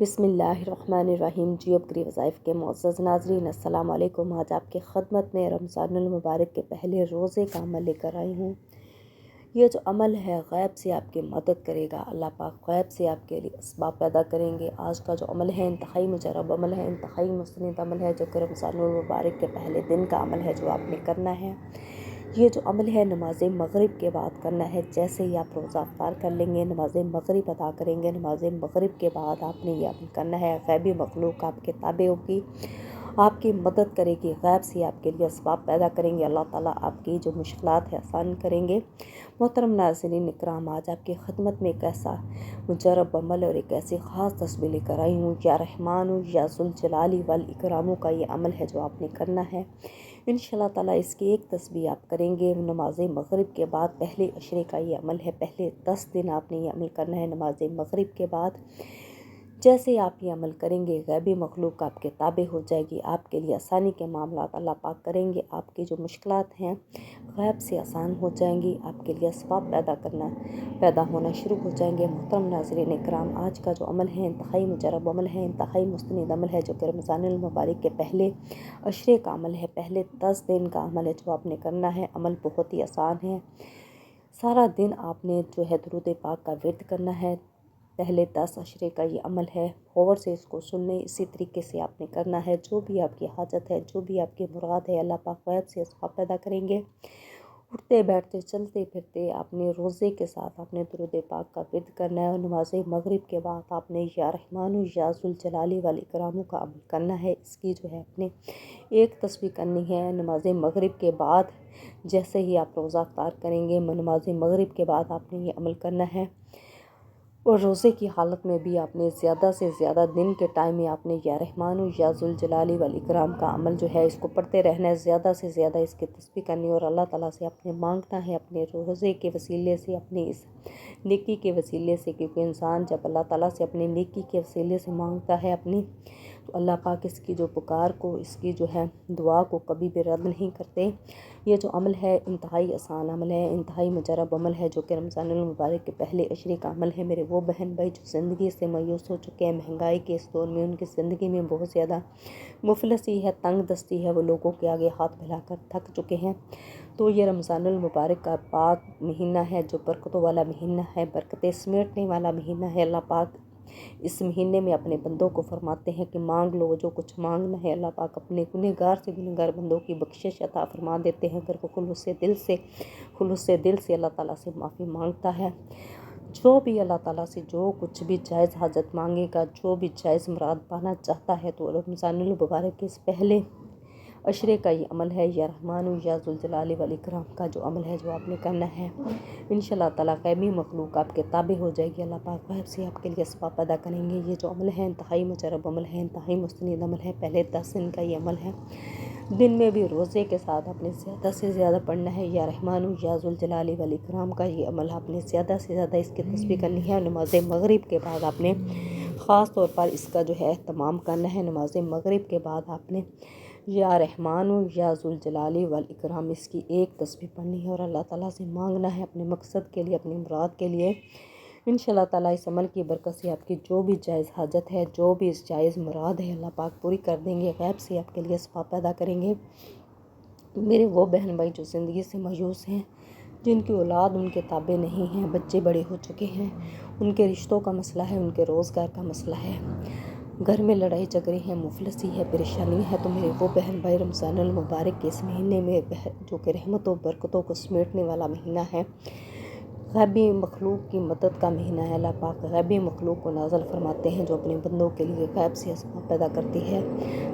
बिस्मिल्लाहिर्रहमानिर्रहीम। जियोब ग्री वज़ाइफ के मुअज़्ज़ज़ नाज़रीन, अस्सलाम वालेकुम। आज आपकी खिदमत में रमज़ानुल मुबारक के पहले रोज़े का अमल लेकर आई हूँ। ये जो अमल है गैब से आपकी मदद करेगा। अल्लाह पाक गैब से आपके लिए असबाब पैदा करेंगे। आज का जो अमल है इंतहाई मुजरब अमल है, इंतहाई मुस्तनीद अमल है, जो कि रमज़ानुल मुबारक के पहले दिन का अमल है जो आपने करना है। ये जो अमल है नमाज मगरिब के बाद करना है। जैसे ही आप रोज़ा अफ्तार कर लेंगे, नमाज मगरिब अदा करेंगे, नमाज मगरिब के बाद आपने ये अमल करना है। गैबी मखलूक आपके ताबे होगी, आपकी मदद करेगी, गैब से आपके लिए असबाब पैदा करेंगे। अल्लाह ताला आपकी जो मुश्किलात है आसान करेंगे। मोहतरम नाज़रीन इकराम, आज आपकी खिदमत में एक ऐसा मुजरब अमल और एक ऐसी ख़ास तस्बीह लेकर आई हूँ। या रहमान या ज़ुल जलाली वल इकरामों का ये अमल है जो आपने करना है। इंशाअल्लाह ताला इसकी एक तस्बीह आप करेंगे नमाज मगरिब के बाद। पहले अशरे का ये अमल है, पहले 10 दिन आपने ये अमल करना है नमाज मगरिब के बाद। जैसे आप ये अमल करेंगे गैबी मखलूक आपके ताबे हो जाएगी, आपके लिए आसानी के मामलात अल्लाह पाक करेंगे। आपकी जो मुश्किलात हैं गैब से आसान हो जाएंगी, आपके लिए असबाब पैदा होना शुरू हो जाएंगे। मोहतरम नाज़रीन इकराम, आज का जो अमल है इंतहाई मुजरब अमल है, इंतहाई मुस्तनीद अमल है, जो कि रमज़ानुल मुबारक के पहले अशरे का अमल है, पहले 10 दिन का अमल है जो आपने करना है। अमल बहुत ही आसान है। सारा दिन आपने जो है दुरूद पाक का विर्द करना है। पहले 10 अशरे का ये अमल है, गौर से इसको सुन लें। इसी तरीके से आपने करना है। जो भी आपकी हाजत है, जो भी आपकी मुराद है, अल्लाह पाक गैब से असबाब पैदा करेंगे। उठते बैठते चलते फिरते आपने रोज़े के साथ आपने दुरूद पाक का विर्द करना है। और नमाज मगरिब के बाद आपने या रहमान या ज़ुल जलाली वल इकरामों का अमल करना है। इसकी जो है अपने एक तस्बीह करनी है नमाज मगरिब के बाद। जैसे ही आप रोज़ा अफ्तार करेंगे, नमाज मगरिब के बाद आपने ये अमल करना है। और रोज़े की हालत में भी आपने ज़्यादा से ज़्यादा दिन के टाइम में आपने या रहमान या ज़ुल जलाली वल इकराम का अमल जो है इसको पढ़ते रहना है। ज़्यादा से ज़्यादा इसकी तस्बीह करनी है और अल्लाह ताला से आपने मांगना है अपने रोज़े के वसीले से, अपनी इस नेकी के वसीले से। क्योंकि इंसान जब अल्लाह ताला से अपनी नेकी के वसीले से मांगता है अपनी, तो अल्लाह पाक इसकी जो पुकार को, इसकी जो है दुआ को कभी भी रद्द नहीं करते। ये जो अमल है इंतहाई आसान अमल है, इंतहाई मुजरब अमल है, जो कि रमज़ानुल मुबारक के पहले अशरे का अमल है। मेरे वो बहन भाई जो ज़िंदगी से मायूस हो चुके हैं, महंगाई के इस दौर में उनकी ज़िंदगी में बहुत ज़्यादा मुफलसी है, तंग दस्ती है, वो लोगों के आगे हाथ फैलाकर थक चुके हैं। तो ये रमज़ानुल मुबारक का पाक महीना है, जो बरकतों वाला महीना है, बरकतें समेटने वाला महीना है। अल्लाह पाक इस महीने में अपने बंदों को फरमाते हैं कि मांग लो जो कुछ मांगना है। अल्लाह पाक अपने गुनहगार से गुनहगार बंदों की बख्शिश अता फरमा देते हैं अगर वो खुलूस से दिल से अल्लाह ताला से माफ़ी मांगता है। जो भी अल्लाह ताला से जो कुछ भी जायज़ हाजत मांगेगा, जो भी जायज़ मुराद पाना चाहता है, तो रमज़ानुल मुबारक के इस पहले अशरे का ये अमल है या रहमान या ज़ुल जलाली वल इकराम का जो अमल है जो आपने करना है। इंशाअल्लाह ताला गैबी मखलूक आपके ताबे हो जाएगी। अल्लाह पाक गैब से आपके लिए असबाब पैदा करेंगे। ये जो अमल है इंतहाई मुजरब अमल है, इंतहाई मुस्तनीद अमल है, पहले 10 दिन का ये अमल है। दिन में भी रोज़े के साथ आपने ज़्यादा से ज़्यादा पढ़ना है या रहमान या ज़ुल जलाली वल इकराम का ये अमल आपने ज़्यादा से ज़्यादा इसकी तस्बीह करनी है। और नमाज मगरिब के बाद आपने ख़ास तौर पर इसका जो है तमाम करना है। नमाज मगरिब के बाद आपने या रहमान या ज़ुल जलाली वल इकराम इसकी एक तस्बीह पढ़नी है और अल्लाह ताला से मांगना है अपने मकसद के लिए, अपनी मुराद के लिए। इंशाअल्लाह ताला इस अमल की बरकत से आपकी जो भी जायज़ हाजत है, जो भी इस जायज़ मुराद है, अल्लाह पाक पूरी कर देंगे। गैब से आपके लिए असबाब पैदा करेंगे। मेरे वो बहन भाई जो ज़िंदगी से मायूस हैं, जिनकी औलाद उनके ताबे नहीं हैं, बच्चे बड़े हो चुके हैं, उनके रिश्तों का मसला है, उनके रोज़गार का मसला है, घर में लड़ाई झगड़े हैं, मुफलसी है, परेशानी है, तो मेरे वो बहन भाई रमज़ानुल मुबारक के इस महीने में जो कि रहमतों बरकतों को समेटने वाला महीना है, गैबी मखलूक की मदद का महीना है। अल्लाह पाक गैबी मखलूक को नाज़िल फरमाते हैं जो अपने बंदों के लिए गैब से असबाब पैदा करती है।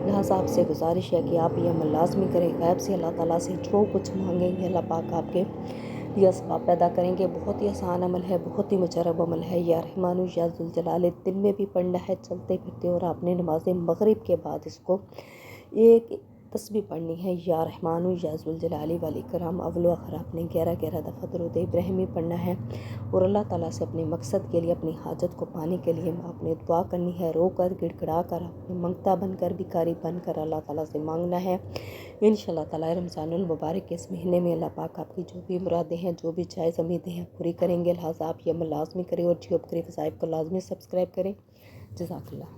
लिहाजा आपसे गुजारिश है कि आप ये अमल लाजमी करें। गैब से अल्लाह ताला से जो कुछ मांगेंगे अल्लाह पाक आपके लिए असबाब पैदा करेंगे। बहुत ही आसान अमल है, बहुत ही मुजरब अमल है। या रहमान या ज़ुल जलाल दिन में भी पढ़ना है चलते फिरते, और आपने नमाज मगरिब के बाद इसको एक तस्बीह पढ़नी है या रहमान या ज़ुल जलाली वल इकराम। अव्वल व आखिर आपने 11 दफ़ा दुरूद इब्राहिमी पढ़ना है और अल्लाह ताला से अपने मकसद के लिए, अपनी हाजत को पाने के लिए आपने दुआ करनी है। रो कर गिड़गिड़ा कर, अपने मंगता बनकर, भिखारी बनकर अल्लाह ताला से मांगना है। इंशाअल्लाह ताला रमज़ानुल मुबारक के इस महीने में अल्लाह पाक आपकी जो भी मुरादें हैं, जो भी जायज़ उम्मीदें हैं पूरी करेंगे। लिहाजा आप ये अमल लाजमी करें और जियोब ग्री वज़ाइफ को लाजमी सब्सक्राइब करें। जज़ाकल्लाह।